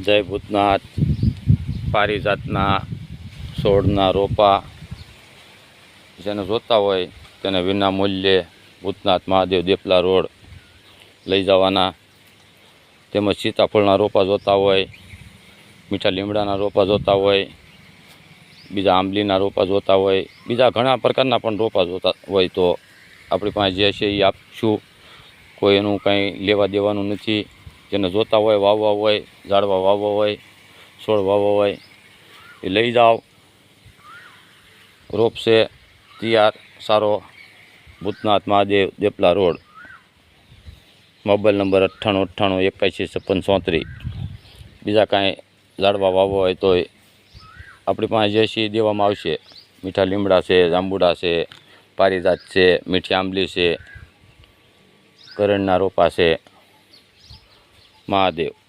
જય ભૂતનાથ પારિજાતના છોડના રોપા જેને જોતા હોય તેને વિના મૂલ્યે ભૂતનાથ મહાદેવ દેપલા રોડ લઈ જવાના. તેમજ સીતાફળના રોપા જોતા હોય, મીઠા લીમડાના રોપા જોતા હોય, બીજા આંબલીના રોપા જોતા હોય, બીજા ઘણા પ્રકારના પણ રોપા જોતા હોય તો આપણી પાસે જે છે એ આપશું. કોઈ એનું કંઈ લેવા દેવાનું નથી. જેને જોતા હોય, વાવવા હોય, ઝાડવા વાવવા હોય, છોડ વાવવા હોય એ લઈ જાઓ. રોપ છે તૈયાર સારો. Bhutnath Mahadev Depla road, mobile number 9898815634. બીજા કાંઈ ઝાડવા વાવવા હોય તો આપણી પાસે જે છે એ દેવામાં આવશે. મીઠા લીમડા છે, જાંબુડા છે, પારિજાત છે, મીઠી આંબલી છે, કરણના રોપા છે. મહાદેવ.